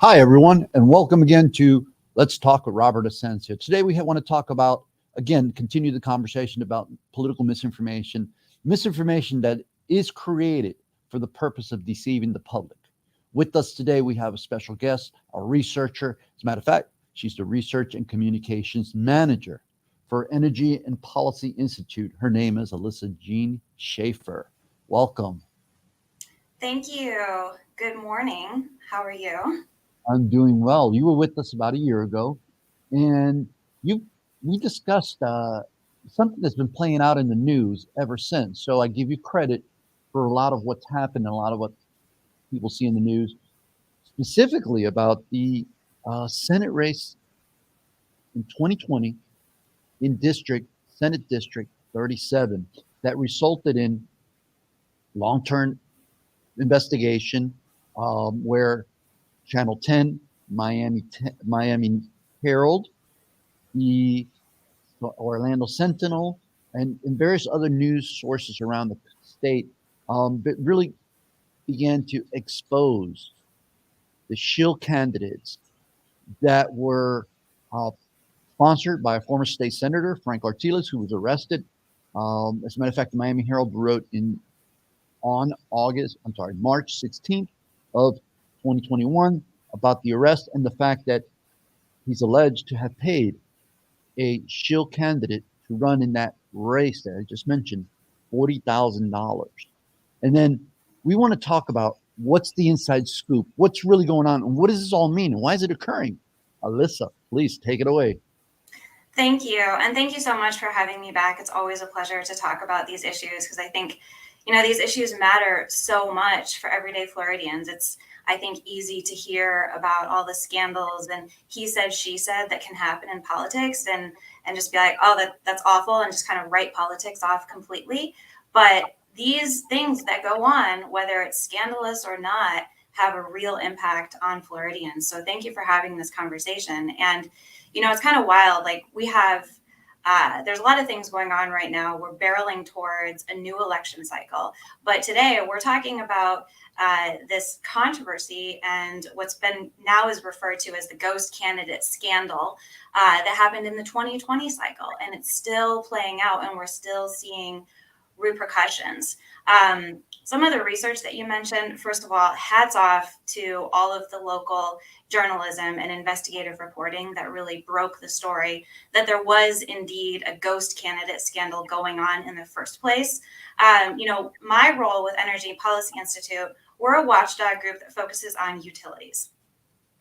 Hi, everyone, and welcome again to Let's Talk with Robert Asencio. Today, we want to talk about, again, continue the conversation about political misinformation that is created for the purpose of deceiving the public. With us today, we have a special guest, a researcher. As a matter of fact, she's the Research and Communications Manager for Energy and Policy Institute. Her name is Alissa Schafer. Welcome. Thank you. Good morning. How are you? I'm doing well. You were with us about a year ago, and you we discussed something that's been playing out in the news ever since. So I give you credit for a lot of what's happened and a lot of what people see in the news, specifically about the Senate race in 2020 in Senate District 37 that resulted in long-term investigation where Channel 10, Miami Herald, the Orlando Sentinel, and various other news sources around the state that really began to expose the shill candidates that were uh, sponsored by a former state senator, Frank Artiles, who was arrested. As a matter of fact, the Miami Herald wrote March 16th of 2021 about the arrest and the fact that he's alleged to have paid a shill candidate to run in that race that I just mentioned $40,000. And then we want to talk about what's the inside scoop, what's really going on, and what does this all mean, and why is it occurring? Alissa, please take it away. Thank you. And thank you so much for having me back. It's always a pleasure to talk about these issues because I think, these issues matter so much for everyday Floridians. It's, I think, easy to hear about all the scandals and he said, she said that can happen in politics and just be like, oh, that's awful, and just kind of write politics off completely. But these things that go on, whether it's scandalous or not, have a real impact on Floridians. So thank you for having this conversation. And it's kind of wild. Like there's a lot of things going on right now. We're barreling towards a new election cycle. But today we're talking about this controversy and what's been now is referred to as the ghost candidate scandal that happened in the 2020 cycle. And it's still playing out and we're still seeing repercussions. Some of the research that you mentioned, first of all, hats off to all of the local journalism and investigative reporting that really broke the story that there was indeed a ghost candidate scandal going on in the first place. My role with Energy Policy Institute, we're a watchdog group that focuses on utilities.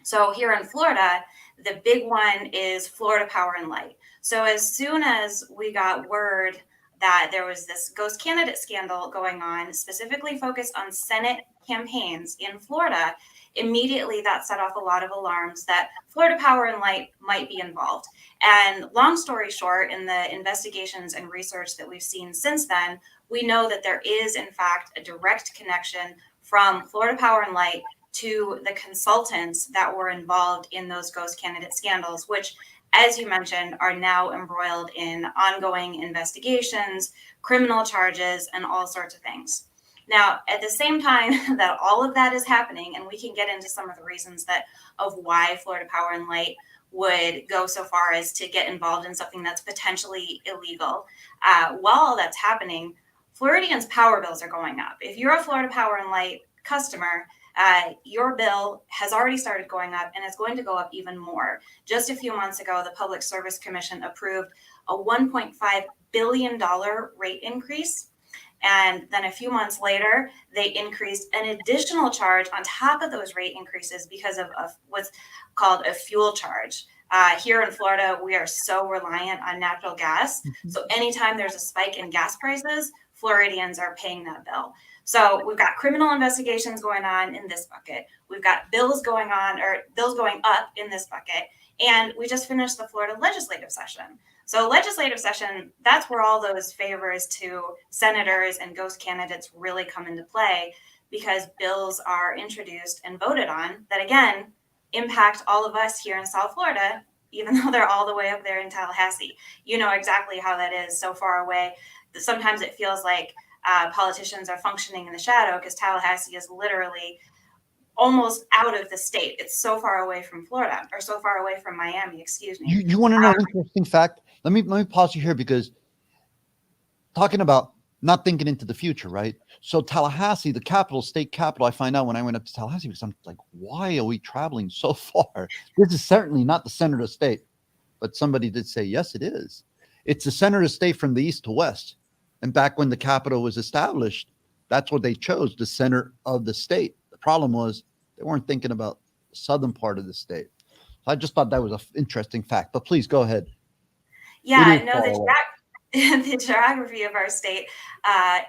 So here in Florida, the big one is Florida Power and Light. So as soon as we got word that there was this ghost candidate scandal going on, specifically focused on Senate campaigns in Florida, immediately that set off a lot of alarms that Florida Power and Light might be involved. And long story short, in the investigations and research that we've seen since then, we know that there is, in fact, a direct connection from Florida Power and Light to the consultants that were involved in those ghost candidate scandals, which, as you mentioned, are now embroiled in ongoing investigations, criminal charges, and all sorts of things. Now, at the same time that all of that is happening, and we can get into some of the reasons of why Florida Power and Light would go so far as to get involved in something that's potentially illegal. While all that's happening, Floridians' power bills are going up. If you're a Florida Power and Light customer, your bill has already started going up and it's going to go up even more. Just a few months ago, the Public Service Commission approved a $1.5 billion rate increase. And then a few months later, they increased an additional charge on top of those rate increases because of what's called a fuel charge. Here in Florida, we are so reliant on natural gas. So anytime there's a spike in gas prices, Floridians are paying that bill. So we've got criminal investigations going on in this bucket. We've got bills going up in this bucket. And we just finished the Florida legislative session. So legislative session, that's where all those favors to senators and ghost candidates really come into play because bills are introduced and voted on that, again, impact all of us here in South Florida, even though they're all the way up there in Tallahassee. You know exactly how that is so far away. Sometimes it feels like politicians are functioning in the shadow because Tallahassee is literally almost out of the state. It's so far away from Florida, or so far away from Miami, excuse me. You want to know an interesting fact? Let me pause you here, because talking about not thinking into the future, right? So Tallahassee, the capital, state capital, I find out when I went up to Tallahassee, because I'm like, why are we traveling so far? This is certainly not the center of the state. But somebody did say, yes, it is. It's the center of the state from the east to west. And back when the capital was established, that's what they chose, the center of the state. The problem was they weren't thinking about the southern part of the state. So I just thought that was an interesting fact. But please go ahead. It is Yeah, no, far away. the geography of our state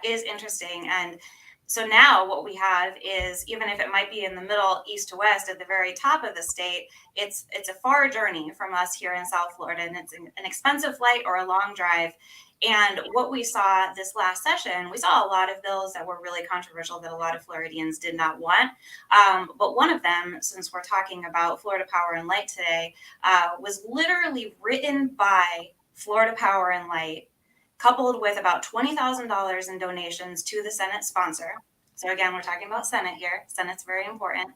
is interesting. And so now what we have is, even if it might be in the middle, east to west, at the very top of the state, it's a far journey from us here in South Florida, and it's an expensive flight or a long drive. And what we saw this last session, we saw a lot of bills that were really controversial that a lot of Floridians did not want. But one of them, since we're talking about Florida Power and Light today, was literally written by Florida Power and Light, coupled with about $20,000 in donations to the Senate sponsor. So again, we're talking about Senate here. Senate's very important.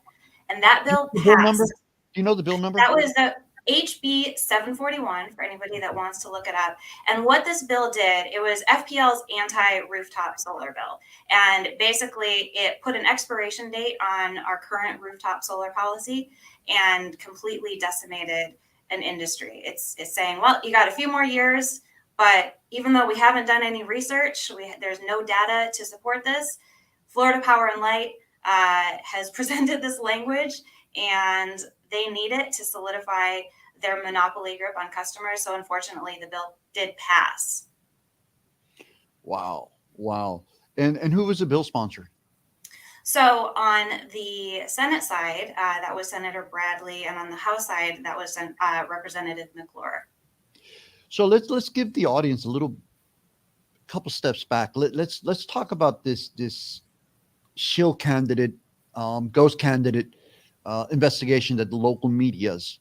And that bill The bill number? passed. Do you know the bill number? That was the HB 741 for anybody that wants to look it up. And what this bill did, it was FPL's anti-rooftop solar bill. And basically it put an expiration date on our current rooftop solar policy and completely decimated an industry. It's saying, well, you got a few more years, but even though we haven't done any research, there's no data to support this. Florida Power and Light has presented this language, and they need it to solidify their monopoly grip on customers. So unfortunately, the bill did pass. Wow. Wow. And who was the bill sponsor? So on the Senate side, that was Senator Bradley, and on the House side, that was Representative McClure. So let's give the audience a little couple steps back. Let's talk about this shill candidate, ghost candidate investigation that the local medias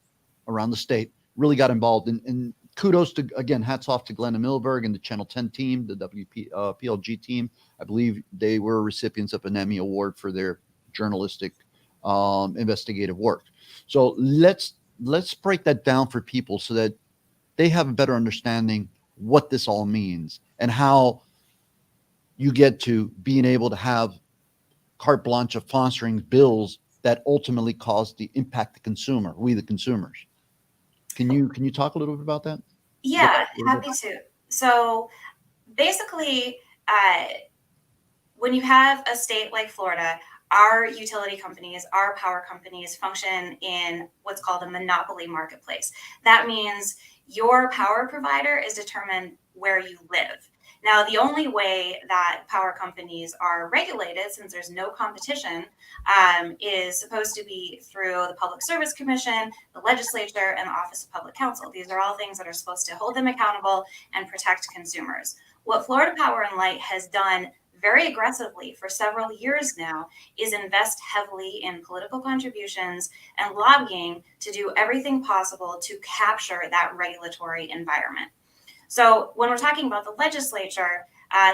around the state really got involved in. And kudos to, again, hats off to Glenna Milberg and the Channel 10 team, the PLG team. I believe they were recipients of an Emmy Award for their journalistic investigative work. So let's break that down for people so that they have a better understanding what this all means and how you get to being able to have carte blanche of sponsoring bills that ultimately cause the impact the consumer, we the consumers. Can you talk a little bit about that? Yeah, happy to. So basically, when you have a state like Florida, our utility companies, our power companies function in what's called a monopoly marketplace. That means your power provider is determined where you live. Now, the only way that power companies are regulated, since there's no competition, is supposed to be through the Public Service Commission, the legislature, and the Office of Public Counsel. These are all things that are supposed to hold them accountable and protect consumers. What Florida Power and Light has done very aggressively for several years now is invest heavily in political contributions and lobbying to do everything possible to capture that regulatory environment. So when we're talking about the legislature,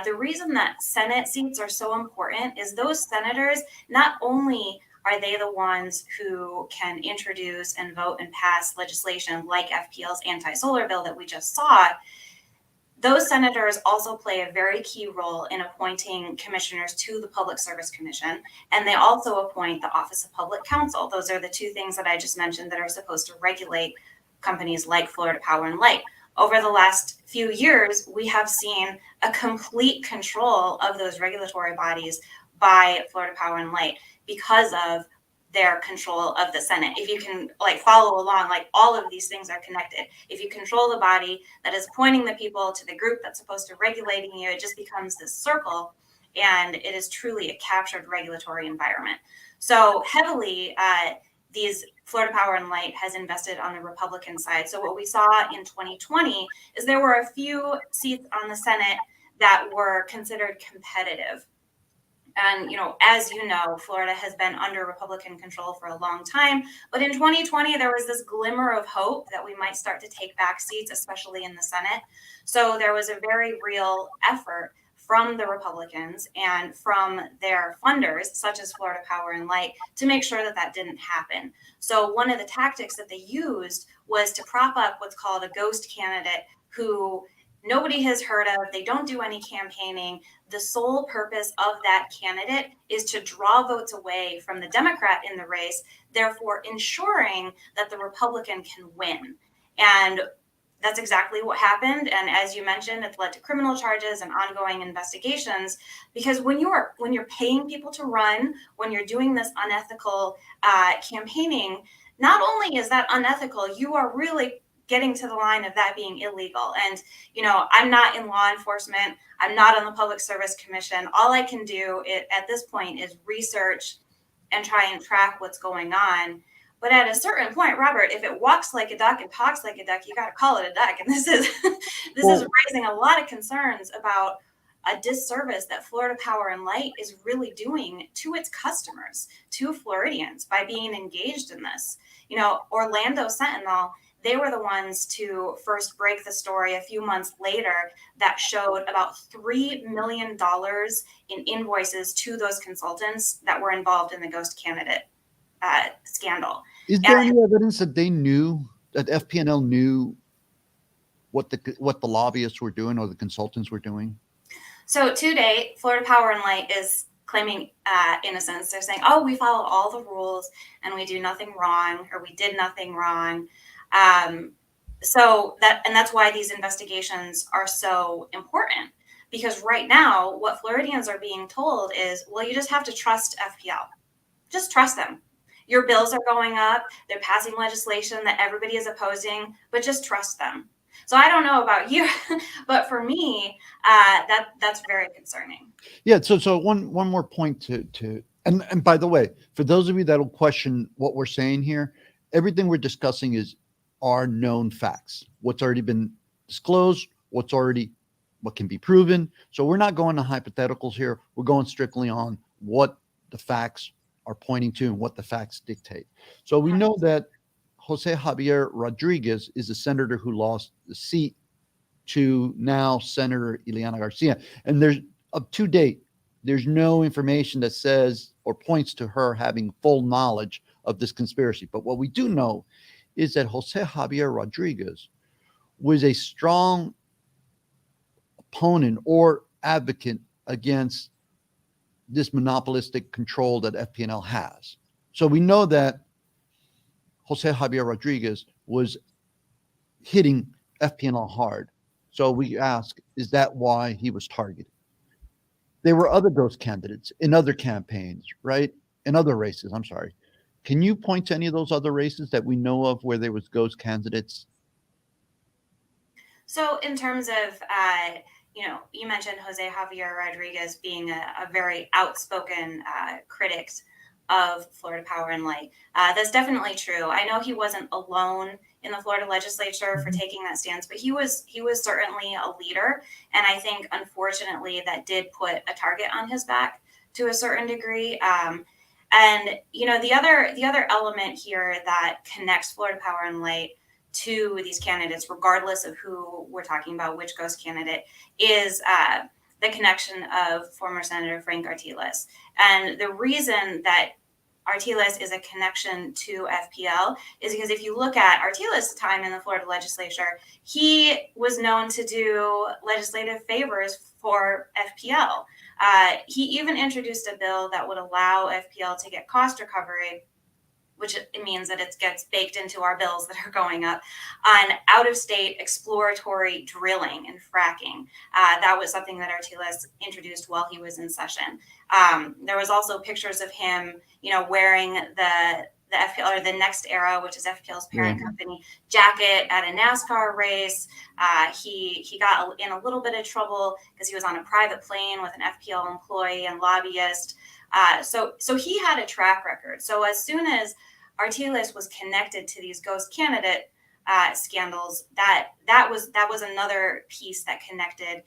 the reason that Senate seats are so important is those senators, not only are they the ones who can introduce and vote and pass legislation like FPL's anti-solar bill that we just saw, those senators also play a very key role in appointing commissioners to the Public Service Commission, and they also appoint the Office of Public Counsel. Those are the two things that I just mentioned that are supposed to regulate companies like Florida Power and Light. Over the last few years, we have seen a complete control of those regulatory bodies by Florida Power and Light because of their control of the Senate. If you can follow along, all of these things are connected. If you control the body that is appointing the people to the group that's supposed to regulating you, it just becomes this circle, and it is truly a captured regulatory environment. So heavily, these Florida Power and Light has invested on the Republican side. So what we saw in 2020 is there were a few seats on the Senate that were considered competitive. And, as you know, Florida has been under Republican control for a long time. But in 2020, there was this glimmer of hope that we might start to take back seats, especially in the Senate. So there was a very real effort from the Republicans and from their funders, such as Florida Power and Light, to make sure that that didn't happen. So one of the tactics that they used was to prop up what's called a ghost candidate who nobody has heard of. They don't do any campaigning. The sole purpose of that candidate is to draw votes away from the Democrat in the race, therefore ensuring that the Republican can win. And that's exactly what happened. And as you mentioned, it's led to criminal charges and ongoing investigations. Because when you're paying people to run, when you're doing this unethical campaigning, not only is that unethical, you are really getting to the line of that being illegal. And I'm not in law enforcement. I'm not on the Public Service Commission. All I can do at this point is research and try and track what's going on. But at a certain point, Robert, if it walks like a duck and talks like a duck, you got to call it a duck. And this is raising a lot of concerns about a disservice that Florida Power and Light is really doing to its customers, to Floridians, by being engaged in this. Orlando Sentinel, they were the ones to first break the story a few months later that showed about $3 million in invoices to those consultants that were involved in the ghost candidate scandal. Is there any evidence that they knew, that FP&L knew what the lobbyists were doing or the consultants were doing? So to date, Florida Power and Light is claiming innocence. They're saying, oh, we follow all the rules and we do nothing wrong, or we did nothing wrong. That's why these investigations are so important, because right now what Floridians are being told is, well, you just have to trust FPL. Just trust them. Your bills are going up. They're passing legislation that everybody is opposing, but just trust them. So I don't know about you, but for me, that's very concerning. Yeah. So one more point to and by the way, for those of you that will question what we're saying here, everything we're discussing are known facts. What's already been disclosed, what can be proven. So we're not going to hypotheticals here. We're going strictly on what the facts are pointing to and what the facts dictate. So we know that Jose Javier Rodriguez is a senator who lost the seat to now Senator Ileana Garcia. And there's up to date, there's no information that says or points to her having full knowledge of this conspiracy. But what we do know is that Jose Javier Rodriguez was a strong opponent or advocate against this monopolistic control that FP&L has. So we know that Jose Javier Rodriguez was hitting FP&L hard. So we ask, is that why he was targeted? There were other ghost candidates in other campaigns, right? In other races, I'm sorry. Can you point to any of those other races that we know of where there was ghost candidates? So in terms of, you mentioned Jose Javier Rodriguez being a very outspoken critic of Florida Power and Light. That's definitely true. I know he wasn't alone in the Florida legislature for taking that stance, but he was certainly a leader. And I think, unfortunately, that did put a target on his back to a certain degree. And the other element here that connects Florida Power and Light to these candidates, regardless of who we're talking about, which ghost candidate, is the connection of former Senator Frank Artiles. And the reason that Artiles is a connection to FPL is because if you look at Artiles' time in the Florida legislature, he was known to do legislative favors for FPL. He even introduced a bill that would allow FPL to get cost recovery, which it means that it gets baked into our bills that are going up, on out-of-state exploratory drilling and fracking. That was something that Artiles introduced while he was in session. There was also pictures of him, wearing the FPL, or the Next Era, which is FPL's parent company, jacket at a NASCAR race. He got in a little bit of trouble because he was on a private plane with an FPL employee and lobbyist. So he had a track record. So as soon as Artiles was connected to these ghost candidate scandals, that was another piece that connected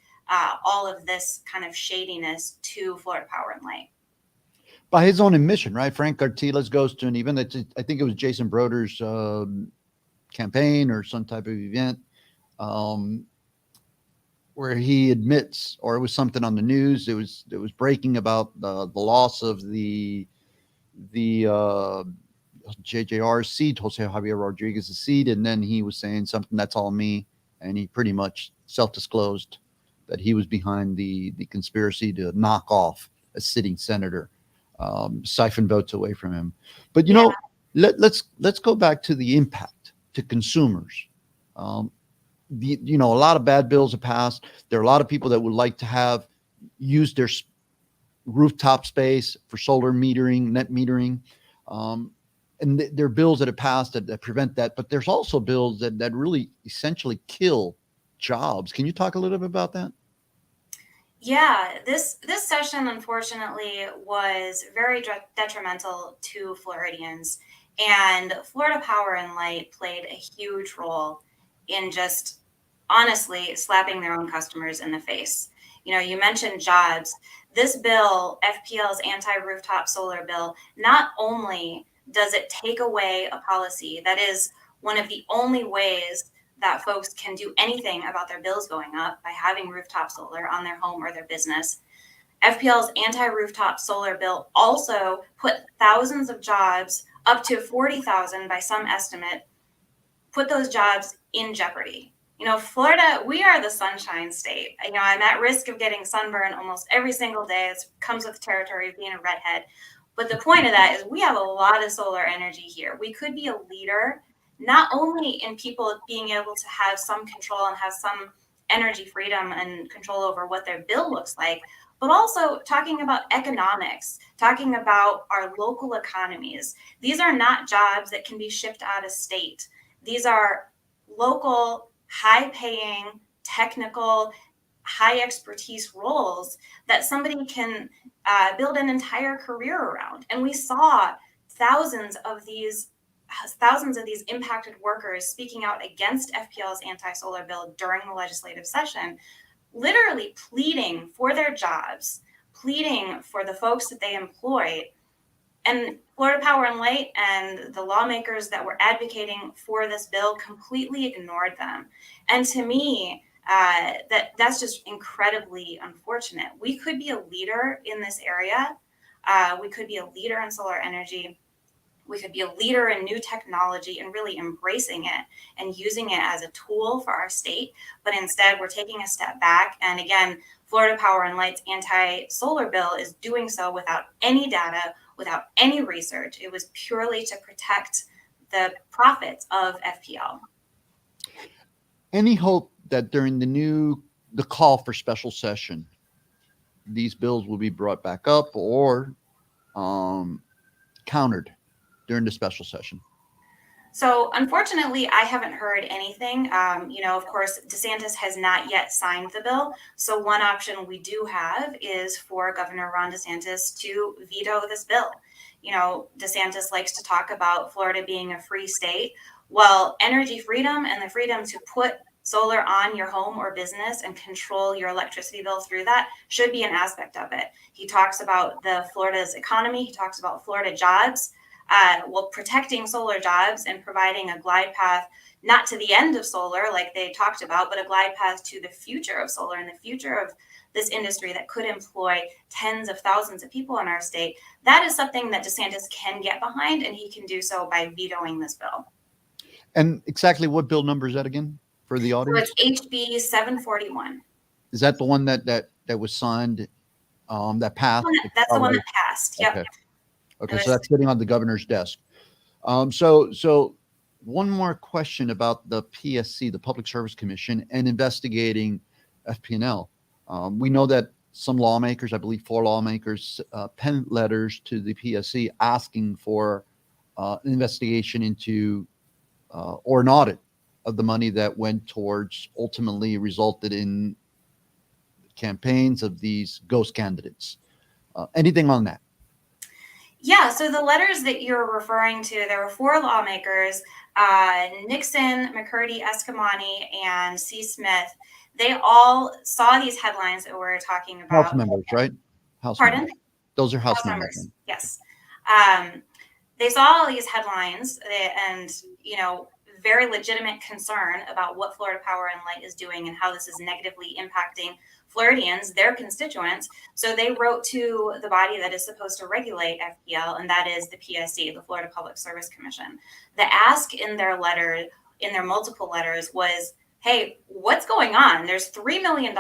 all of this kind of shadiness to Florida Power and Light. By his own admission, right? Frank Artiles goes to an event. I think it was Jason Broder's campaign or some type of event. where he admits, or it was something on the news. It was breaking about the loss of the JJR's seat, Jose Javier Rodriguez's seat, and then he was saying something that's all me, and he pretty much self-disclosed that he was behind the conspiracy to knock off a sitting senator, siphon votes away from him. But Yeah. let's go back to the impact to consumers. Um, a lot of bad bills have passed. There are a lot of people that would like to have used their rooftop space for solar metering, net metering. And there are bills that have passed that prevent that, but there's also bills that really essentially kill jobs. Can you talk a little bit about that? Yeah, this session unfortunately was very detrimental to Floridians, and Florida Power and Light played a huge role in just honestly slapping their own customers in the face. You mentioned jobs. This bill, FPL's anti-rooftop solar bill, not only does it take away a policy that is one of the only ways that folks can do anything about their bills going up by having rooftop solar on their home or their business. FPL's anti-rooftop solar bill also put thousands of jobs, up to 40,000 by some estimate, put those jobs in jeopardy. Florida, we are the sunshine state. I'm at risk of getting sunburn almost every single day. It comes with the territory of being a redhead. But the point of that is we have a lot of solar energy here. We could be a leader, not only in people being able to have some control and have some energy freedom and control over what their bill looks like, but also talking about economics, talking about our local economies. These are not jobs that can be shipped out of state. These are local, high-paying, technical, high expertise roles that somebody can build an entire career around. And we saw thousands of these impacted workers speaking out against FPL's anti-solar bill during the legislative session, literally pleading for their jobs, pleading for the folks that they employed. And Florida Power and Light and the lawmakers that were advocating for this bill completely ignored them. And to me, that's just incredibly unfortunate. We could be a leader in this area. We could be a leader in solar energy. We could be a leader in new technology and really embracing it and using it as a tool for our state. But instead, we're taking a step back. And again, Florida Power and Light's anti-solar bill is doing so without any data, without any research. It was purely to protect the profits of FPL. Any hope that during the call for special session, these bills will be brought back up or countered during the special session? So unfortunately, I haven't heard anything. Of course, DeSantis has not yet signed the bill. So one option we do have is for Governor Ron DeSantis to veto this bill. DeSantis likes to talk about Florida being a free state. Well, energy freedom and the freedom to put solar on your home or business and control your electricity bill through that should be an aspect of it. He talks about Florida's economy. He talks about Florida jobs. Protecting solar jobs and providing a glide path, not to the end of solar like they talked about, but a glide path to the future of solar and the future of this industry that could employ tens of thousands of people in our state. That is something that DeSantis can get behind, and he can do so by vetoing this bill. And exactly what bill number is that again for the audience? So it's HB 741. Is that the one that was signed, that passed? That's the one that passed. Yep. Okay, so that's sitting on the governor's desk. So one more question about the PSC, the Public Service Commission, and investigating FP&L. We know that some lawmakers, I believe 4 lawmakers, penned letters to the PSC asking for an investigation into or an audit of the money that went towards ultimately resulted in campaigns of these ghost candidates. Anything on that? Yeah, so the letters that you're referring to, there were 4 lawmakers, Nixon, McCurdy, Escamani, and C. Smith. They all saw these headlines that we're talking about. House members, right? Pardon? Members. Those are House members. Yes. They saw all these headlines and, very legitimate concern about what Florida Power and Light is doing and how this is negatively impacting Floridians, their constituents. So they wrote to the body that is supposed to regulate FPL, and that is the PSC, the Florida Public Service Commission. The ask in their letter, in their multiple letters, was, hey, what's going on? There's $3 million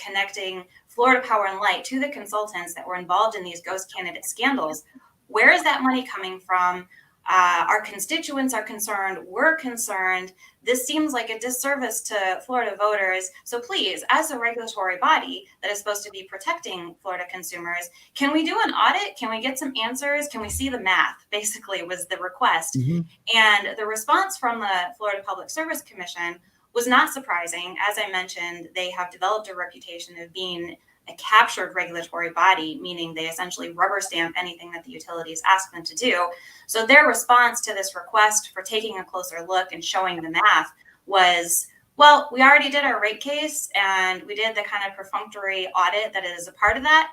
connecting Florida Power and Light to the consultants that were involved in these ghost candidate scandals. Where is that money coming from? Our constituents are concerned. We're concerned. This seems like a disservice to Florida voters. So please, as a regulatory body that is supposed to be protecting Florida consumers, can we do an audit? Can we get some answers? Can we see the math? Basically was the request. Mm-hmm. And the response from the Florida Public Service Commission was not surprising. As I mentioned, they have developed a reputation of being a captured regulatory body, meaning they essentially rubber stamp anything that the utilities ask them to do. So their response to this request for taking a closer look and showing the math was, well, we already did our rate case and we did the kind of perfunctory audit that is a part of that.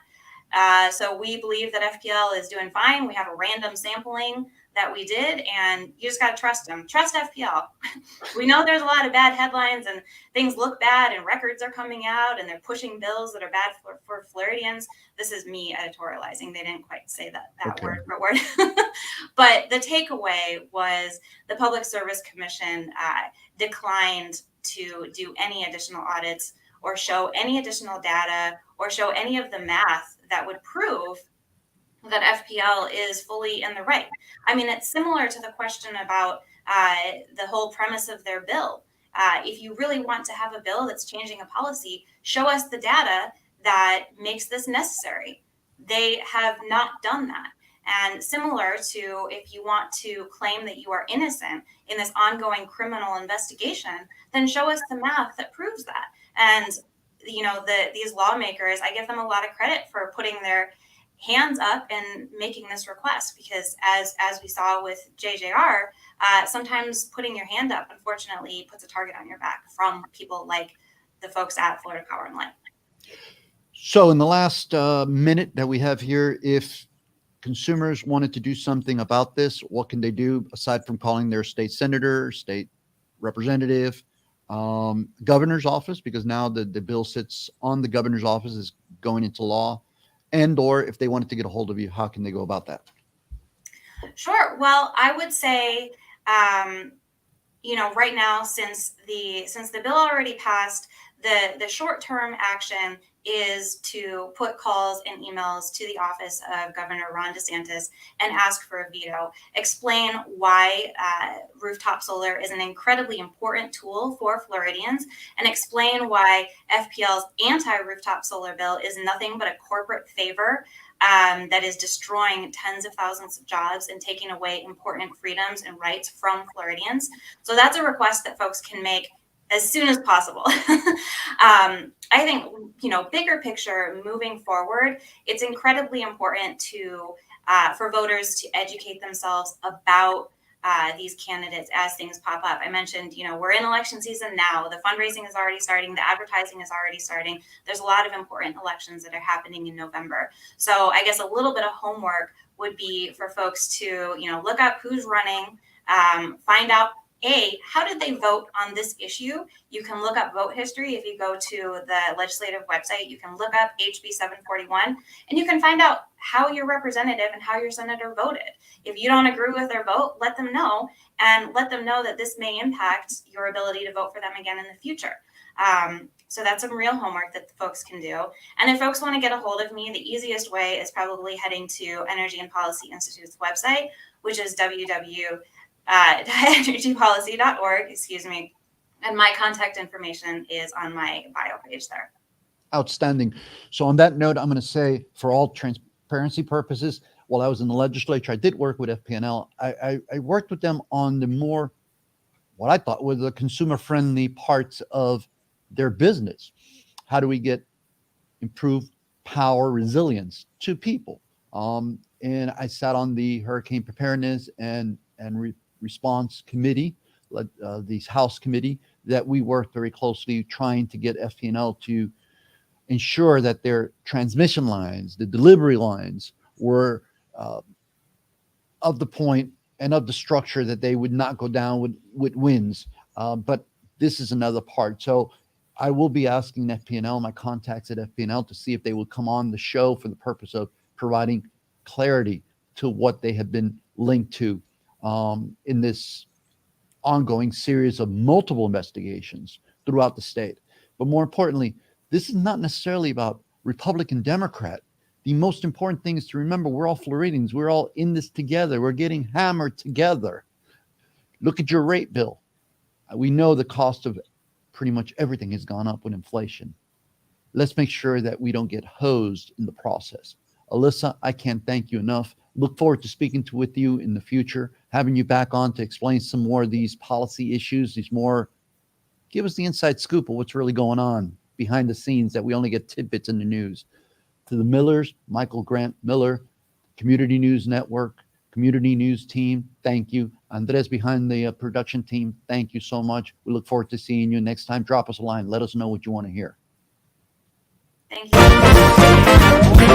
So we believe that FPL is doing fine. We have a random sampling that we did, and you just got to trust them. Trust FPL. We know there's a lot of bad headlines and things look bad and records are coming out and they're pushing bills that are bad for Floridians. This is me editorializing. They didn't quite say that Okay. word for word. But the takeaway was the Public Service Commission declined to do any additional audits or show any additional data or show any of the math that would prove that FPL is fully in the right. I mean, it's similar to the question about the whole premise of their bill. If you really want to have a bill that's changing a policy, show us the data that makes this necessary. They have not done that. And similar to if you want to claim that you are innocent in this ongoing criminal investigation, then show us the math that proves that. And you know, these lawmakers, I give them a lot of credit for putting their hands up and making this request, because as we saw with JJR, sometimes putting your hand up, unfortunately, puts a target on your back from people like the folks at Florida Power and Light. So in the last minute that we have here, if consumers wanted to do something about this, what can they do aside from calling their state senator, state representative, governor's office, because now the bill sits on the governor's office, is going into law, and or if they wanted to get a hold of you, how can they go about that? Sure. Well, I would say, you know, right now, since the bill already passed, the short-term action is to put calls and emails to the office of Governor Ron DeSantis and ask for a veto. Explain why rooftop solar is an incredibly important tool for Floridians, and explain why FPL's anti-rooftop solar bill is nothing but a corporate favor that is destroying tens of thousands of jobs and taking away important freedoms and rights from Floridians. So that's a request that folks can make as soon as possible. I think, you know, bigger picture moving forward, it's incredibly important to for voters to educate themselves about these candidates as things pop up. I mentioned, you know, we're in election season now. The fundraising is already starting. The advertising is already starting. There's a lot of important elections that are happening in November. So I guess a little bit of homework would be for folks to, you know, look up who's running, find out, how did they vote on this issue? You can look up vote history. If you go to the legislative website, you can look up HB 741, and you can find out how your representative and how your senator voted. If you don't agree with their vote, let them know, and let them know that this may impact your ability to vote for them again in the future. So that's some real homework that the folks can do. And if folks want to get a hold of me, the easiest way is probably heading to Energy and Policy Institute's website, which is energypolicy.org, and my contact information is on my bio page there. Outstanding. So on that note, I'm going to say, for all transparency purposes, while I was in the legislature, I did work with FPNL. I worked with them on the more, what I thought were the consumer-friendly parts of their business. How do we get improved power resilience to people? And I sat on the Hurricane Preparedness and Response Committee, these House Committee, that we worked very closely trying to get FPNL to ensure that their transmission lines, the delivery lines, were of the point and of the structure that they would not go down with wins. But this is another part. So I will be asking FPNL, my contacts at FPNL, to see if they will come on the show for the purpose of providing clarity to what they have been linked to in this ongoing series of multiple investigations throughout the state. But more importantly, this is not necessarily about Republican, Democrat. The most important thing is to remember we're all Floridians. We're all in this together. We're getting hammered together. Look at your rate bill. We know the cost of pretty much everything has gone up with inflation. Let's make sure that we don't get hosed in the process. Alissa, I can't thank you enough. Look forward to speaking with you in the future, having you back on to explain some more of these policy issues, give us the inside scoop of what's really going on behind the scenes that we only get tidbits in the news. To the Millers, Michael Grant Miller, Community News Network, Community News team, thank you. Andres behind the production team, thank you so much. We look forward to seeing you next time. Drop us a line. Let us know what you want to hear. Thank you.